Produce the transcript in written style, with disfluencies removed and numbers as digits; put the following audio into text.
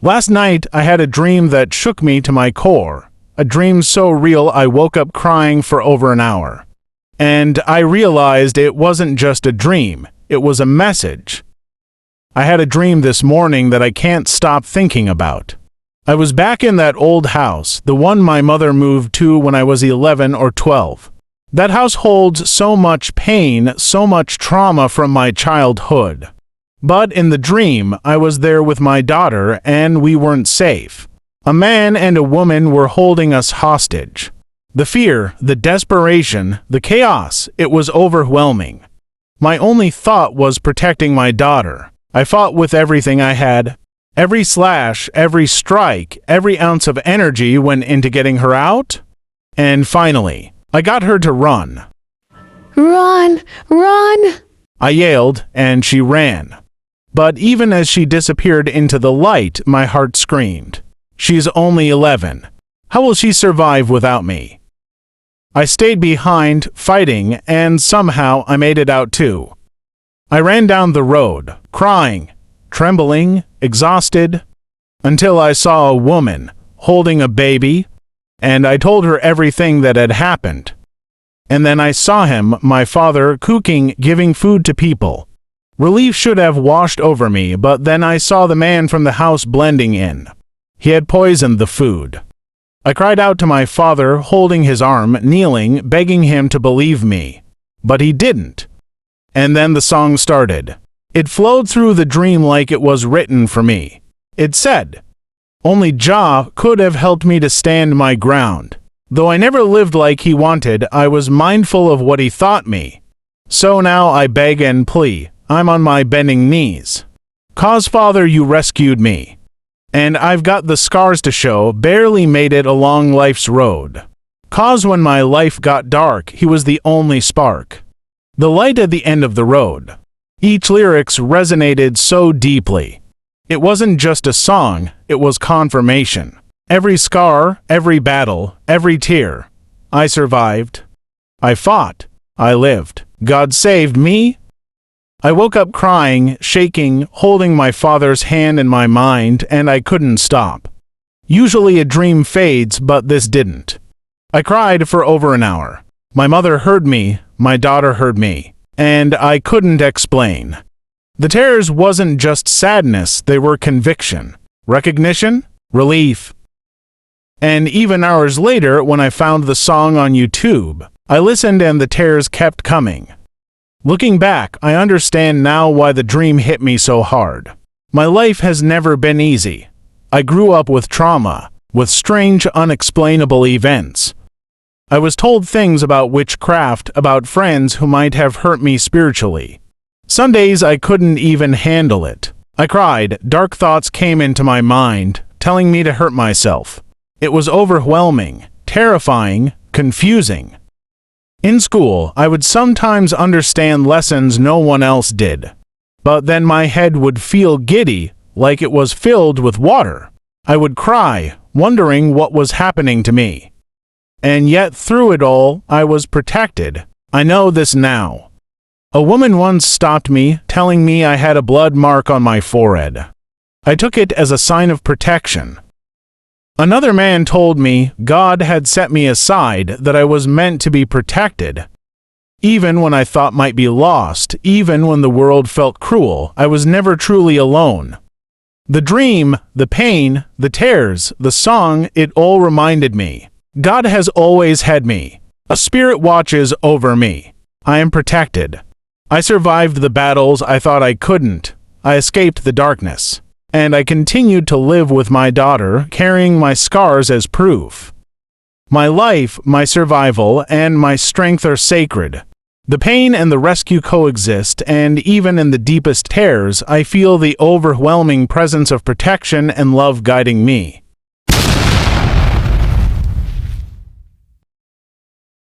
Last night, I had a dream that shook me to my core. A dream so real I woke up crying for over an hour. And I realized it wasn't just a dream, it was a message. I had a dream this morning that I can't stop thinking about. I was back in that old house, the one my mother moved to when I was 11 or 12. That house holds so much pain, so much trauma from my childhood. But in the dream, I was there with my daughter, and we weren't safe. A man and a woman were holding us hostage. The fear, the desperation, the chaos, it was overwhelming. My only thought was protecting my daughter. I fought with everything I had. Every slash, every strike, every ounce of energy went into getting her out. And finally, I got her to run. Run! Run! I yelled, and she ran. But even as she disappeared into the light, my heart screamed. She's only 11. How will she survive without me? I stayed behind, fighting, and somehow I made it out too. I ran down the road, crying, trembling, exhausted, until I saw a woman holding a baby, and I told her everything that had happened. And then I saw him, my father, cooking, giving food to people. Relief should have washed over me, but then I saw the man from the house blending in. He had poisoned the food. I cried out to my father, holding his arm, kneeling, begging him to believe me. But he didn't. And then the song started. It flowed through the dream like it was written for me. It said, "Only Jah could have helped me to stand my ground. Though I never lived like he wanted, I was mindful of what he thought me. So now I beg and plea. I'm on my bending knees. 'Cause Father, you rescued me. And I've got the scars to show, barely made it along life's road. 'Cause when my life got dark, he was the only spark. The light at the end of the road." Each lyrics resonated so deeply. It wasn't just a song, it was confirmation. Every scar, every battle, every tear. I survived. I fought. I lived. God saved me. I woke up crying, shaking, holding my father's hand in my mind, and I couldn't stop. Usually a dream fades, but this didn't. I cried for over an hour. My mother heard me, my daughter heard me, and I couldn't explain. The tears wasn't just sadness, they were conviction, recognition, relief. And even hours later, when I found the song on YouTube, I listened and the tears kept coming. Looking back, I understand now why the dream hit me so hard. My life has never been easy. I grew up with trauma, with strange, unexplainable events. I was told things about witchcraft, about friends who might have hurt me spiritually. Some days I couldn't even handle it. I cried, dark thoughts came into my mind, telling me to hurt myself. It was overwhelming, terrifying, confusing. In school, I would sometimes understand lessons no one else did. But then my head would feel giddy, like it was filled with water. I would cry, wondering what was happening to me. And yet through it all, I was protected. I know this now. A woman once stopped me, telling me I had a blood mark on my forehead. I took it as a sign of protection. Another man told me God had set me aside, that I was meant to be protected. Even when I thought might be lost, even when the world felt cruel, I was never truly alone. The dream, the pain, the tears, the song, it all reminded me. God has always had me. A spirit watches over me. I am protected. I survived the battles I thought I couldn't. I escaped the darkness. And I continued to live with my daughter, carrying my scars as proof. My life, my survival, and my strength are sacred. The pain and the rescue coexist, and even in the deepest tears, I feel the overwhelming presence of protection and love guiding me.